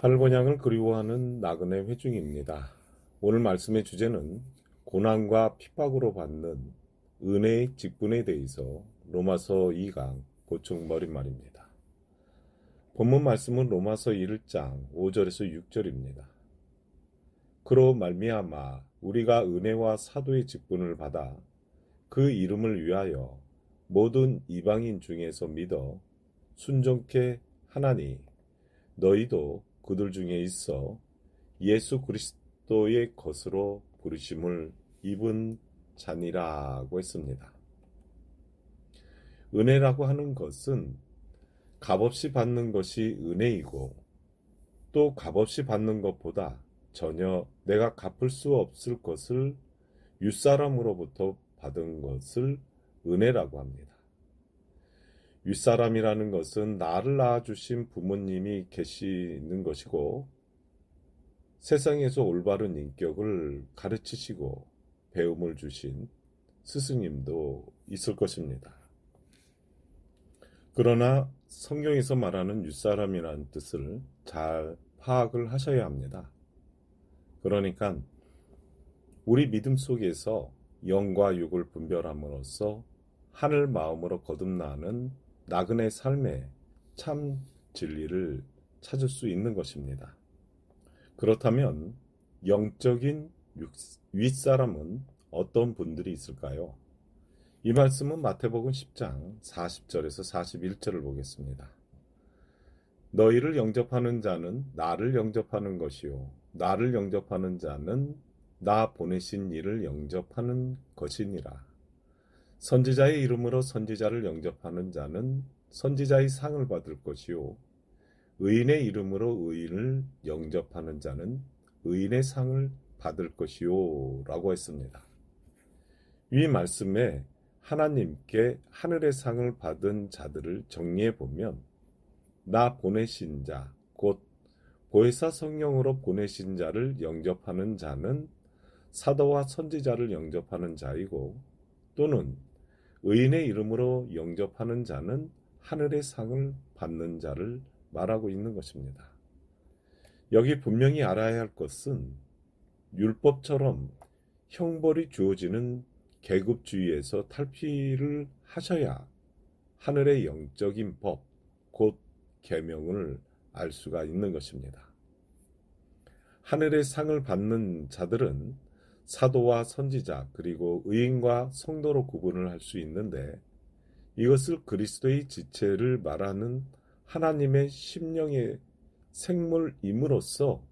팔곤양을 그리워하는 나그네 회중입니다. 오늘 말씀의 주제는 고난과 핍박으로 받는 은혜의 직분에 대해서 로마서 2강 보충 머릿말입니다. 본문 말씀은 로마서 1장 5절에서 6절입니다. 그로 말미암아 우리가 은혜와 사도의 직분을 받아 그 이름을 위하여 모든 이방인 중에서 믿어 순종케 하나니 너희도 그들 중에 있어 예수 그리스도의 것으로 부르심을 입은 자니라고 했습니다. 은혜라고 하는 것은 값없이 받는 것이 은혜이고 또 값없이 받는 것보다 전혀 내가 갚을 수 없을 것을 윗사람으로부터 받은 것을 은혜라고 합니다. 윗사람이라는 것은 나를 낳아주신 부모님이 계시는 것이고 세상에서 올바른 인격을 가르치시고 배움을 주신 스승님도 있을 것입니다. 그러나 성경에서 말하는 윗사람이라는 뜻을 잘 파악을 하셔야 합니다. 그러니까 우리 믿음 속에서 영과 육을 분별함으로써 하늘 마음으로 거듭나는 나그네 삶의 참 진리를 찾을 수 있는 것입니다. 그렇다면 영적인 윗사람은 어떤 분들이 있을까요? 이 말씀은 마태복음 10장 40절에서 41절을 보겠습니다. 너희를 영접하는 자는 나를 영접하는 것이요 나를 영접하는 자는 나 보내신 이를 영접하는 것이니라. 선지자의 이름으로 선지자를 영접하는 자는 선지자의 상을 받을 것이요 의인의 이름으로 의인을 영접하는 자는 의인의 상을 받을 것이요 라고 했습니다. 이 말씀에 하나님께 하늘의 상을 받은 자들을 정리해 보면 나 보내신 자, 곧 보혜사 성령으로 보내신 자를 영접하는 자는 사도와 선지자를 영접하는 자이고 또는 의인의 이름으로 영접하는 자는 하늘의 상을 받는 자를 말하고 있는 것입니다. 여기 분명히 알아야 할 것은 율법처럼 형벌이 주어지는 계급주의에서 탈피를 하셔야 하늘의 영적인 법, 곧 계명을 알 수가 있는 것입니다. 하늘의 상을 받는 자들은 사도와 선지자 그리고 의인과 성도로 구분을 할 수 있는데 이것을 그리스도의 지체를 말하는 하나님의 심령의 생물임으로써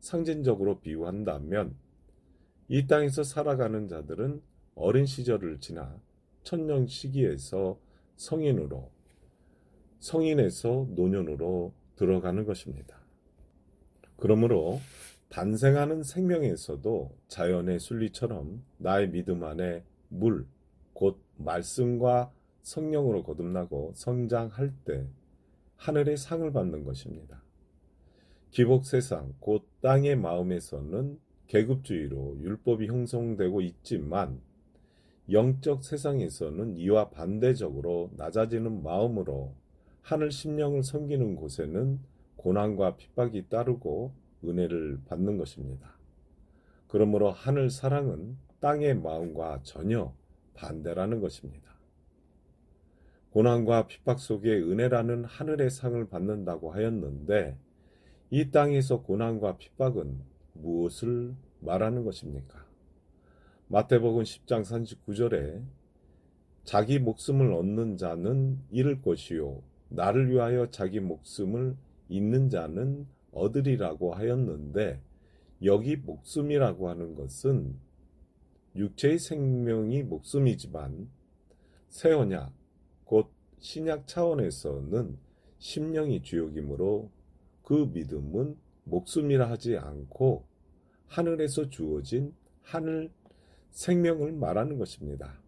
상징적으로 비유한다면 이 땅에서 살아가는 자들은 어린 시절을 지나 천년 시기에서 성인으로, 성인에서 노년으로 들어가는 것입니다. 그러므로 탄생하는 생명에서도 자연의 순리처럼 나의 믿음 안에 물, 곧 말씀과 성령으로 거듭나고 성장할 때 하늘의 상을 받는 것입니다. 기복 세상, 곧 땅의 마음에서는 계급주의로 율법이 형성되고 있지만 영적 세상에서는 이와 반대적으로 낮아지는 마음으로 하늘 심령을 섬기는 곳에는 고난과 핍박이 따르고 은혜를 받는 것입니다. 그러므로 하늘 사랑은 땅의 마음과 전혀 반대라는 것입니다. 고난과 핍박 속에 은혜라는 하늘의 상을 받는다고 하였는데 이 땅에서 고난과 핍박은 무엇을 말하는 것입니까? 마태복음 10장 39절에 자기 목숨을 얻는 자는 잃을 것이요 나를 위하여 자기 목숨을 잃는 자는 얻으리라고 하였는데 여기 목숨이라고 하는 것은 육체의 생명이 목숨이지만 새 언약 곧 신약 차원에서는 심령이 주역이므로 그 믿음은 목숨이라 하지 않고 하늘에서 주어진 하늘 생명을 말하는 것입니다.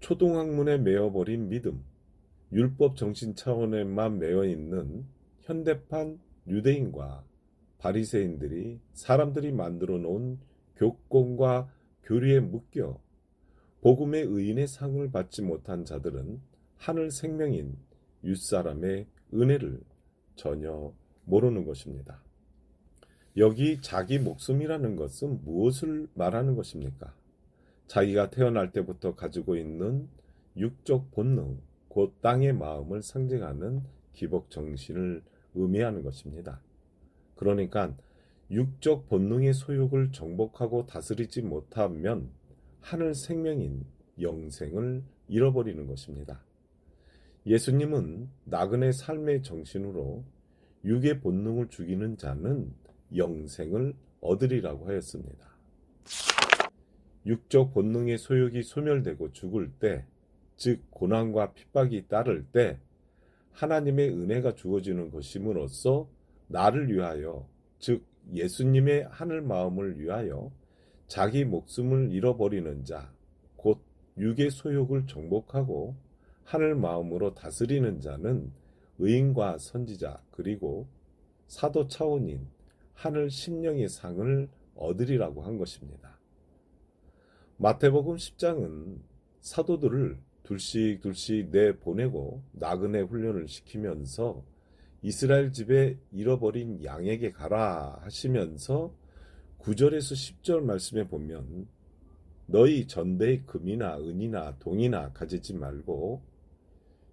초등학문에 매어버린 믿음, 율법 정신 차원에만 매여 있는 현대판 유대인과 바리새인들이 사람들이 만들어 놓은 교권과 교리에 묶여 복음의 의인의 상을 받지 못한 자들은 하늘 생명인 윗사람의 은혜를 전혀 모르는 것입니다. 여기 자기 목숨이라는 것은 무엇을 말하는 것입니까? 자기가 태어날 때부터 가지고 있는 육적 본능, 곧 땅의 마음을 상징하는 기복 정신을 의미하는 것입니다. 그러니까 육적 본능의 소욕을 정복하고 다스리지 못하면 하늘 생명인 영생을 잃어버리는 것입니다. 예수님은 나그네 삶의 정신으로 육의 본능을 죽이는 자는 영생을 얻으리라고 하였습니다. 육적 본능의 소욕이 소멸되고 죽을 때, 즉 고난과 핍박이 따를 때 하나님의 은혜가 주어지는 것임으로써 나를 위하여, 즉 예수님의 하늘 마음을 위하여 자기 목숨을 잃어버리는 자, 곧 육의 소욕을 정복하고 하늘 마음으로 다스리는 자는 의인과 선지자 그리고 사도 차원인 하늘 심령의 상을 얻으리라고 한 것입니다. 마태복음 10장은 사도들을 둘씩 내보내고 나그네 훈련을 시키면서 이스라엘 집에 잃어버린 양에게 가라 하시면서 9절에서 10절 말씀에 보면 너희 전대에 금이나 은이나 동이나 가지지 말고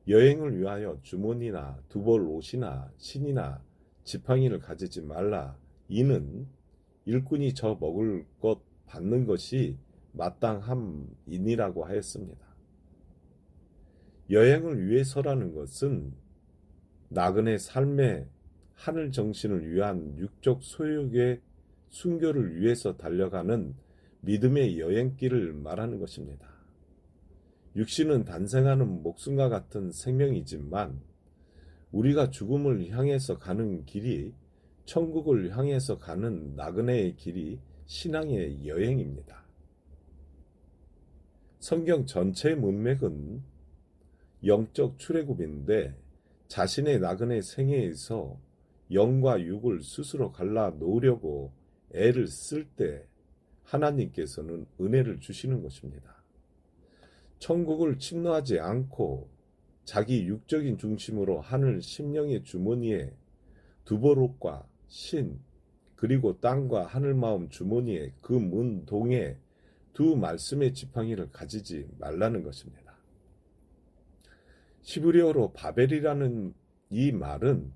여행을 위하여 주머니나 두벌 옷이나 신이나 지팡이를 가지지 말라. 이는 일꾼이 저 먹을 것 받는 것이 마땅함이니라고 하였습니다. 여행을 위해서라는 것은 나그네 삶의 하늘 정신을 위한 육적 소욕의 순교를 위해서 달려가는 믿음의 여행길을 말하는 것입니다. 육신은 단생하는 목숨과 같은 생명이지만 우리가 죽음을 향해서 가는 길이 천국을 향해서 가는 나그네의 길이 신앙의 여행입니다. 성경 전체의 문맥은 영적 출애굽인데 자신의 나그네 생애에서 영과 육을 스스로 갈라 놓으려고 애를 쓸 때 하나님께서는 은혜를 주시는 것입니다. 천국을 침노하지 않고 자기 육적인 중심으로 하늘 심령의 주머니에 두보롯과 신 그리고 땅과 하늘 마음 주머니에 그 문동에 두 말씀의 지팡이를 가지지 말라는 것입니다. 히브리어로 바벨이라는 이 말은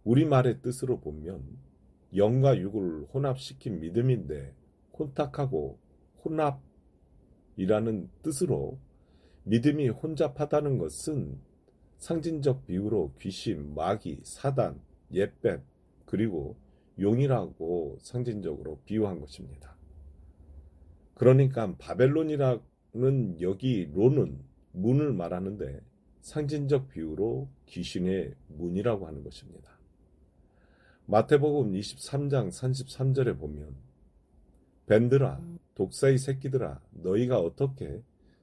우리말의 뜻으로 보면 영과 육을 혼합시킨 믿음인데 혼탁하고 혼합이라는 뜻으로 믿음이 혼잡하다는 것은 상징적 비유로 귀신, 마귀, 사단, 옅뱀 그리고 용이라고 상징적으로 비유한 것입니다. 그러니까 바벨론이라는 여기 로는 문을 말하는데 상징적 비유로 귀신의 문이라고 하는 것입니다. 마태복음 23장 33절에 보면 뱀들아 독사의 새끼들아 너희가 어떻게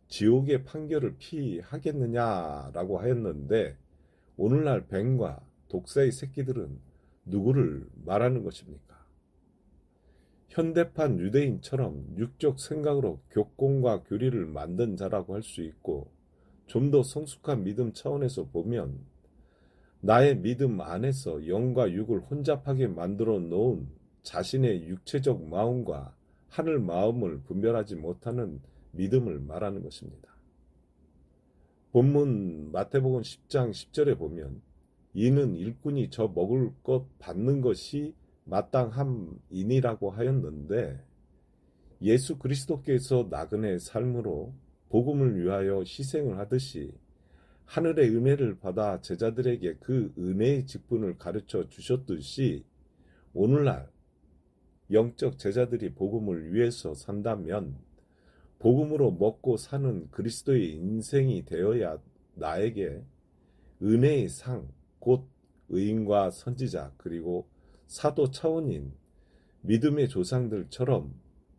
지옥의 판결을 피하겠느냐라고 하였는데 오늘날 뱀과 독사의 새끼들은 누구를 말하는 것입니까? 현대판 유대인처럼 육적 생각으로 교권과 교리를 만든 자라고 할 수 있고 좀 더 성숙한 믿음 차원에서 보면 나의 믿음 안에서 영과 육을 혼잡하게 만들어 놓은 자신의 육체적 마음과 하늘 마음을 분별하지 못하는 믿음을 말하는 것입니다. 본문 마태복음 10장 10절에 보면 이는 일꾼이 저 먹을 것 받는 것이 마땅함이니라고 하였는데 예수 그리스도께서 나그네 삶으로 복음을 위하여 희생을 하듯이 하늘의 은혜를 받아 제자들에게 그 은혜의 직분을 가르쳐 주셨듯이 오늘날 영적 제자들이 복음을 위해서 산다면 복음으로 먹고 사는 그리스도의 인생이 되어야 나에게 은혜의 상, 곧 의인과 선지자 그리고 사도 차원인 믿음의 조상들처럼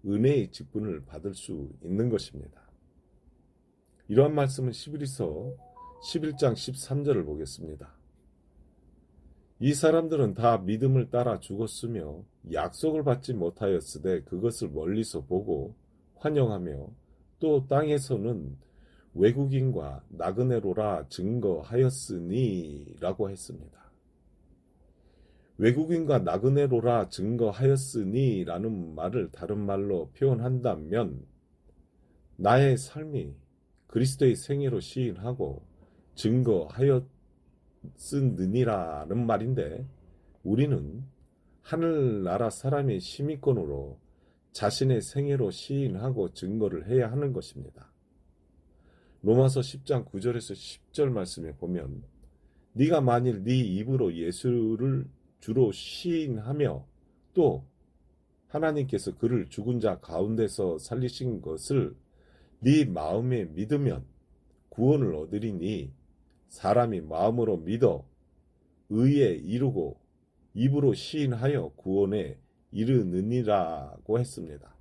은혜의 직분을 받을 수 있는 것입니다. 이러한 말씀은 히브리서 11장 13절을 보겠습니다. 이 사람들은 다 믿음을 따라 죽었으며 약속을 받지 못하였으되 그것을 멀리서 보고 환영하며 또 땅에서는 외국인과 나그네로라 증거하였으니 라고 했습니다. 외국인과 나그네로라 증거하였으니 라는 말을 다른 말로 표현한다면 나의 삶이 그리스도의 생애로 시인하고 증거하였으니라는 말인데 우리는 하늘나라 사람의 시민권으로 자신의 생애로 시인하고 증거를 해야 하는 것입니다. 로마서 10장 9절에서 10절 말씀에 보면 네가 만일 네 입으로 예수를 주로 시인하며 또 하나님께서 그를 죽은 자 가운데서 살리신 것을 네 마음에 믿으면 구원을 얻으리니 사람이 마음으로 믿어 의에 이르고 입으로 시인하여 구원에 이르느니라고 했습니다.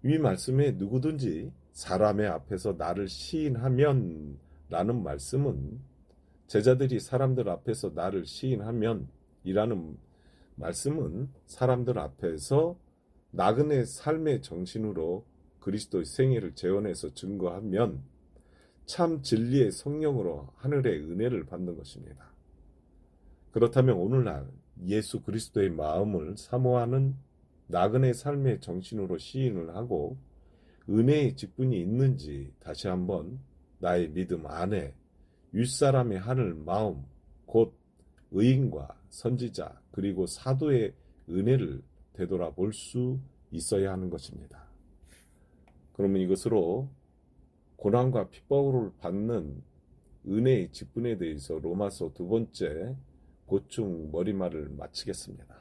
이 말씀에 누구든지 사람의 앞에서 나를 시인하면 라는 말씀은 제자들이 사람들 앞에서 나를 시인하면 이라는 말씀은 사람들 앞에서 나그네 삶의 정신으로 그리스도의 생애를 재현해서 증거하면 참 진리의 성령으로 하늘의 은혜를 받는 것입니다. 그렇다면 오늘날 예수 그리스도의 마음을 사모하는 나그네 삶의 정신으로 시인을 하고 은혜의 직분이 있는지 다시 한번 나의 믿음 안에 윗사람의 하늘 마음 곧 의인과 선지자 그리고 사도의 은혜를 되돌아볼 수 있어야 하는 것입니다. 그러면 이것으로 고난과 핍박을 받는 은혜의 직분에 대해서 로마서 2번째 보충 머리말을 마치겠습니다.